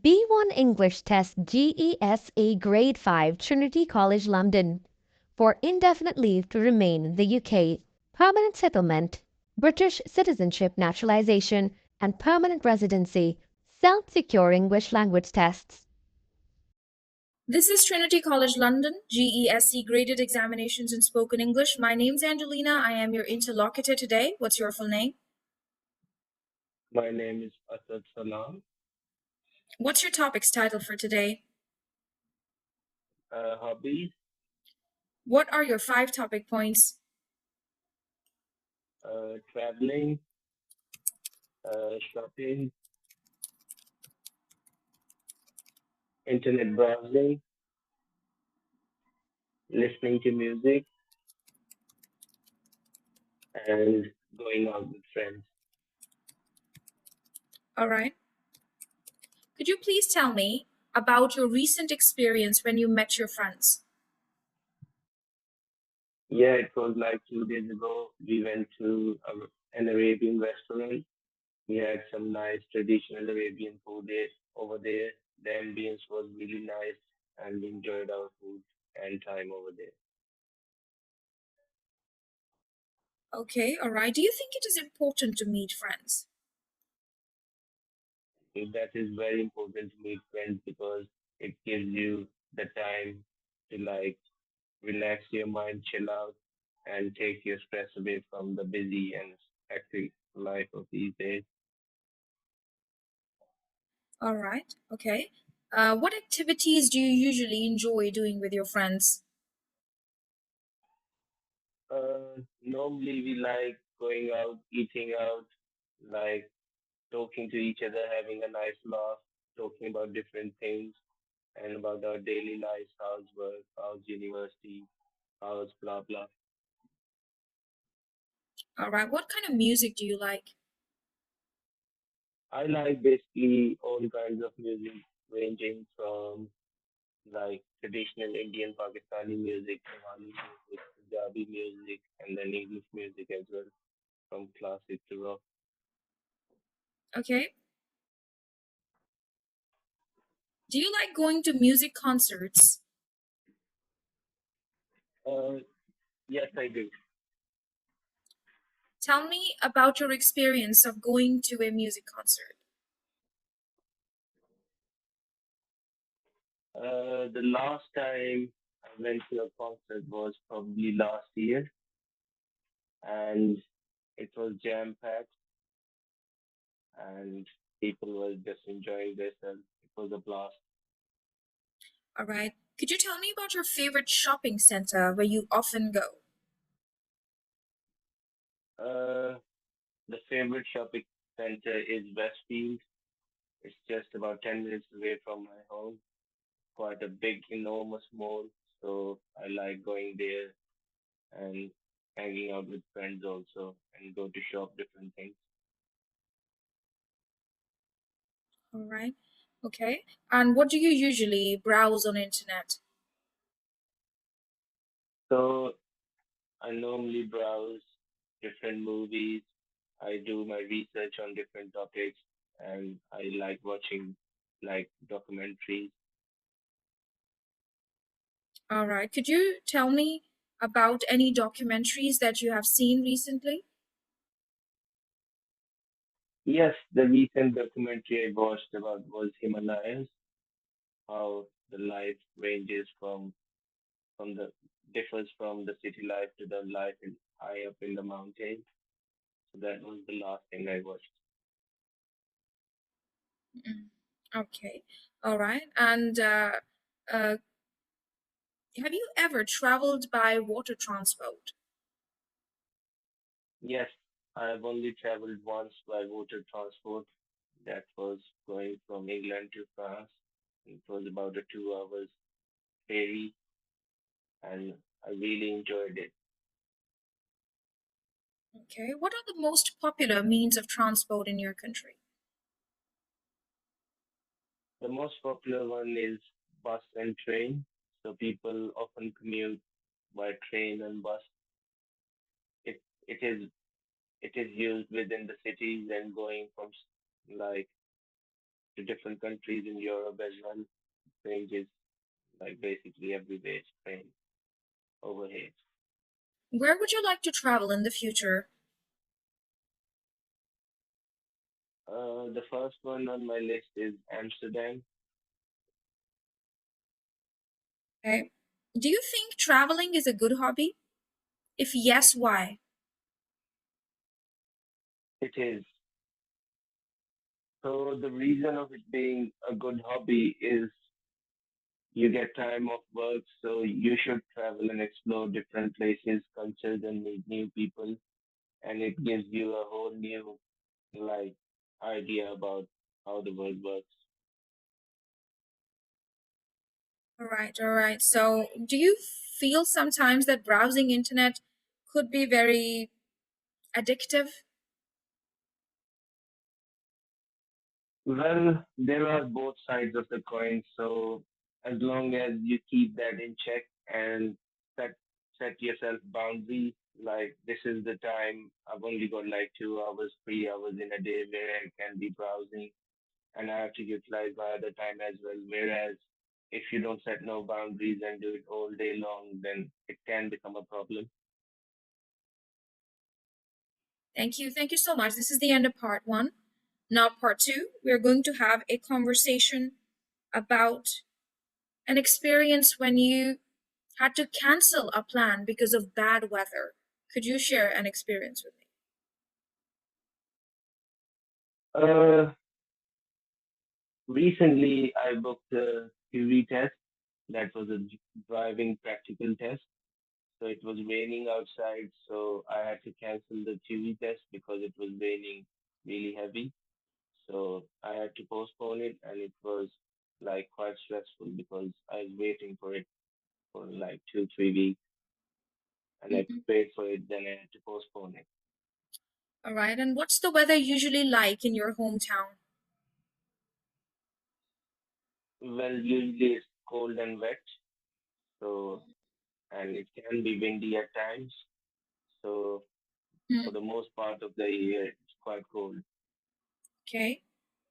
B1 English Test GESE Grade 5 Trinity College London for indefinite leave to remain in the UK, permanent settlement, British citizenship naturalisation, and permanent residency, self-secure English language tests. This is Trinity College London, GESE Graded Examinations in Spoken English. My name's Angelina. I am your interlocutor today. What's your full name? My name is Asad Salam. What's your topic's title for today? Hobbies, What are your 5 topic points? traveling, shopping, internet browsing, listening to music, and going out with friends. All right. Could you please tell me about your recent experience when you met your friends? Yeah, it was like 2 days ago. We went to an Arabian restaurant. We had some nice traditional Arabian food over there. The ambience was really nice, and we enjoyed our food and time over there. Okay, all right. Do you think it is important to meet friends? So that is very important to meet friends because it gives you the time to like relax your mind, chill out, and take your stress away from the busy and hectic life of these days. All right, okay. What activities do you usually enjoy doing with your friends? Normally we like going out, eating out, like talking to each other, having a nice laugh, talking about different things and about our daily lives, how's work, how's university, how's blah blah. All right, what kind of music do you like? I like basically all kinds of music, ranging from like traditional Indian Pakistani music, Somali music, Punjabi music, and then English music as well, from classic to rock. Okay. Do you like going to music concerts? Uh, yes, I do. Tell me about your experience of going to a music concert. The last time I went to a concert was probably last year, and it was jam packed, and people were just enjoying themselves. It was a blast. All right. Could you tell me about your favorite shopping center where you often go? Uh, the favorite shopping center is Westfield. It's just about 10 minutes away from my home. Quite a big, enormous mall. So I like going there and hanging out with friends also and go to shop different things. All right. Okay. And what do you usually browse on internet? So I normally browse different movies. I do my research on different topics and I like watching like documentaries. All right. Could you tell me about any documentaries that you have seen recently? Yes, the recent documentary I watched about was Himalayas, how the life ranges from the differs from the city life to the life high up in the mountains. So that was the last thing I watched. Mm. Okay. All right. And uh, have you ever traveled by water transport? Yes, I have only traveled once by water transport. That was going from England to France. It was about a 2 hours ferry, and I really enjoyed it. Okay. What are the most popular means of transport in your country? The most popular one is bus and train. So people often commute by train and bus. It it is it is used within the cities and going from like to different countries in Europe as well. Ranges like basically everywhere it's train over here. Where would you like to travel in the future? The first one on my list is Amsterdam. Okay. Do you think traveling is a good hobby? If yes, why? It is. So the reason of it being a good hobby is you get time off work, so you should travel and explore different places, cultures, and meet new people. And it gives you a whole new like idea about how the world works. All right, all right. So, do you feel sometimes that browsing internet could be very addictive? Well, there are both sides of the coin. So as long as you keep that in check and set set yourself boundaries, like this is the time I've only got like 2 hours, 3 hours in a day where I can be browsing, and I have to utilize my other time as well. Whereas if you don't set no boundaries and do it all day long, then it can become a problem. Thank you. Thank you so much. This is the end of part one. Now, part two, we're going to have a conversation about an experience when you had to cancel a plan because of bad weather. Could you share an experience with me? Uh, Recently I booked a theory test that was a driving practical test. So it was raining outside, so I had to cancel the theory test because it was raining really heavy. So I had to postpone it, and it was like quite stressful because I was waiting for it for like 2, 3 weeks, and I Mhm. paid for it, then I had to postpone it. All right. And what's the weather usually like in your hometown? Well, usually it's cold and wet, so and it can be windy at times. So for Hmm. the most part of the year, it's quite cold. Okay.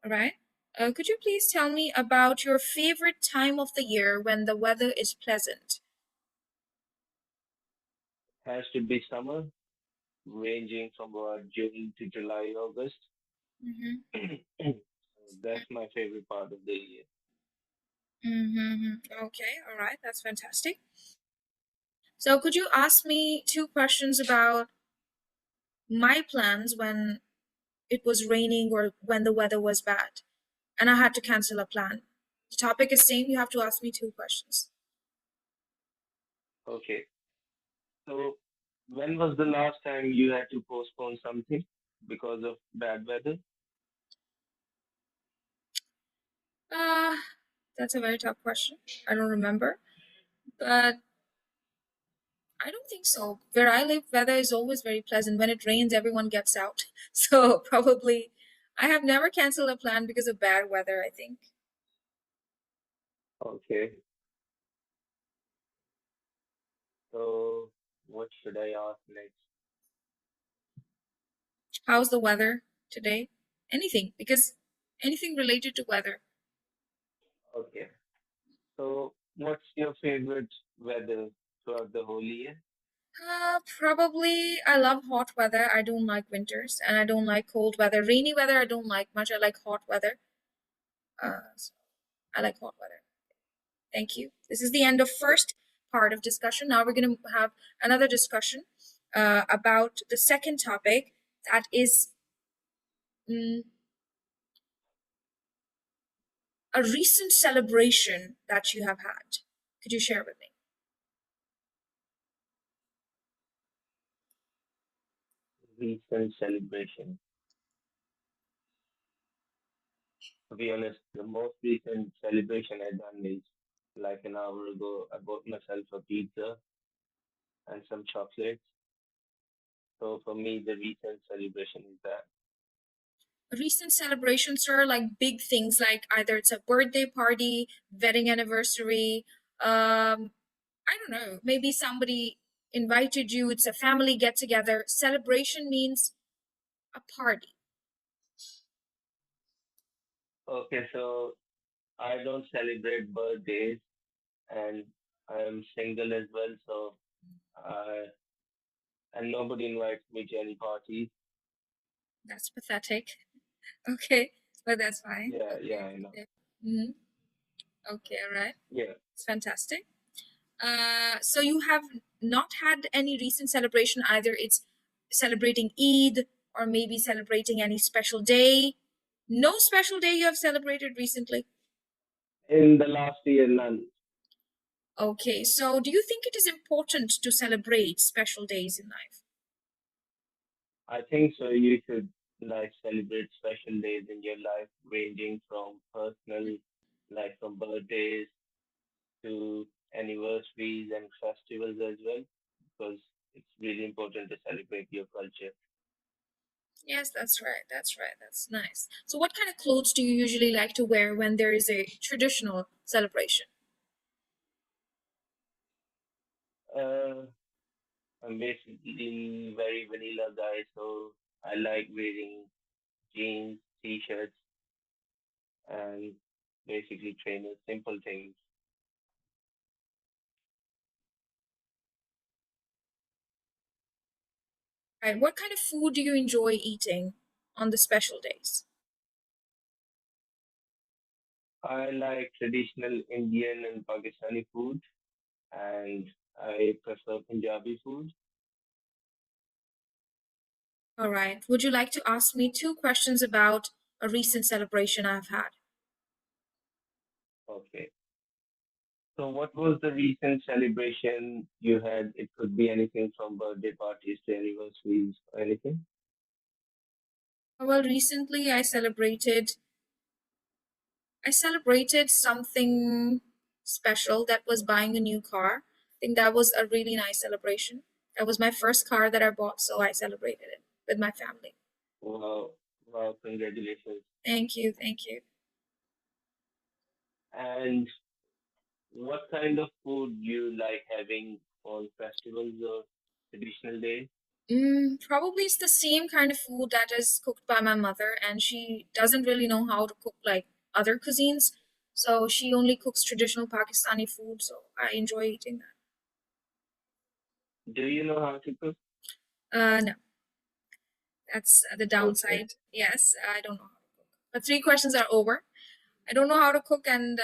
All right. Could you please tell me about your favorite time of the year when the weather is pleasant? Has to be summer, ranging from about June to July, August. Mm-hmm. So that's my favorite part of the year. Mm-hmm. Okay. All right. That's fantastic. So, could you ask me two questions about my plans when it was raining or when the weather was bad and I had to cancel a plan? The topic is same. You have to ask me two questions. Okay. So when was the last time you had to postpone something because of bad weather? Uh, that's a very tough question. I don't remember, but I don't think so. Where I live, weather is always very pleasant. When it rains, everyone gets out. So probably I have never canceled a plan because of bad weather, I think. Okay. So what should I ask next? How's the weather today? Anything, because anything related to weather. Okay. So what's your favorite weather throughout the whole year? Probably I love hot weather. I don't like winters and I don't like cold weather. Rainy weather I don't like much. I like hot weather. So I like hot weather. Thank you. This is the end of first part of discussion. Now we're going to have another discussion about the second topic that is mm, a recent celebration that you have had. Could you share with me? Recent celebration. To be honest, the most recent celebration I done is like an hour ago. I bought myself a pizza and some chocolates. So for me, the recent celebration is that. Recent celebrations are like big things, like either it's a birthday party, wedding anniversary. I don't know. Maybe somebody invited you. It's a family get together. Celebration means a party. Okay, so I don't celebrate birthdays, and I'm single as well, so I and nobody invites me to any parties. That's pathetic. Okay, but that's fine. Yeah, yeah, Okay. I know. Okay. Hmm. Okay, all right. Yeah, It's fantastic. So you have not had any recent celebration either. It's celebrating Eid or maybe celebrating any special day. No special day you have celebrated recently. in the last year, none. Okay, so do you think it is important to celebrate special days in life? I think so. You should like celebrate special days in your life, ranging from personal, like from birthdays to anniversaries and festivals as well, because it's really important to celebrate your culture. Yes, that's right. That's right. That's nice. So what kind of clothes do you usually like to wear when there is a traditional celebration? Uh, I'm basically very vanilla guy, so I like wearing jeans, t-shirts, and basically trainers, simple things. Right. What kind of food do you enjoy eating on the special days? I like traditional Indian and Pakistani food, and I prefer Punjabi food. All right. Would you like to ask me two questions about a recent celebration I've had? Okay. So what was the recent celebration you had? It could be anything from birthday parties to anniversaries or anything. Well, recently I celebrated something special that was buying a new car. I think that was a really nice celebration. That was my first car that I bought, so I celebrated it with my family. Wow, wow, congratulations. Thank you, thank you. And what kind of food you like having on festivals or traditional days? Probably it's the same kind of food that is cooked by my mother, and she doesn't really know how to cook like other cuisines. So she only cooks traditional Pakistani food, so I enjoy eating Do you know how to cook? that. No, that's the Okay. downside. Yes, I don't know how to cook. But three questions are over. I don't know how to cook, and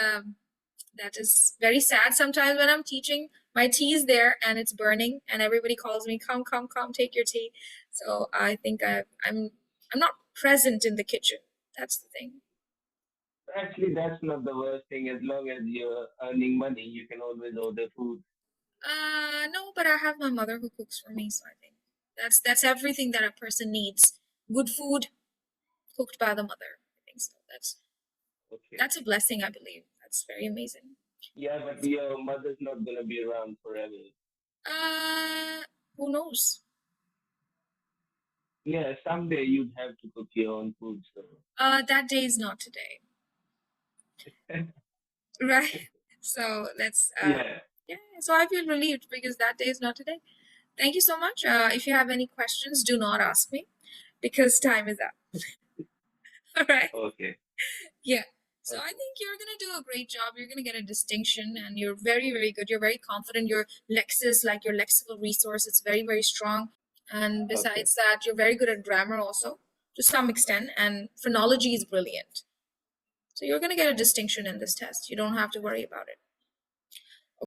that is very sad. Sometimes when I'm teaching, my tea is there and it's burning, and everybody calls me, "Come, come, come, take your tea." So I think I'm not present in the kitchen. That's the thing. Actually, that's not the worst thing. As long as you're earning money, you can always order food. No, but I have my mother who cooks for me, so I think that's everything that a person needs. Good food cooked by the mother. I think so. Okay. That's a blessing, I believe. That's very amazing. Yeah, but your mother's not gonna be around forever. Uh, who knows? Yeah, someday you'd have to cook your own food, so. That day is not today, right? So that's Yeah. yeah. So I feel relieved because that day is not today. Thank you so much. If you have any questions, do not ask me because time is up. All right. Okay. Yeah. So I Okay. think you're gonna do a great job. You're gonna get a distinction, and you're very, very good. You're very confident. Your Lexis, like your lexical resource, it's very, very strong. And Okay. besides that, you're very good at grammar also, to some extent. And phonology is brilliant. So you're gonna get a distinction in this test. You don't have to worry about it.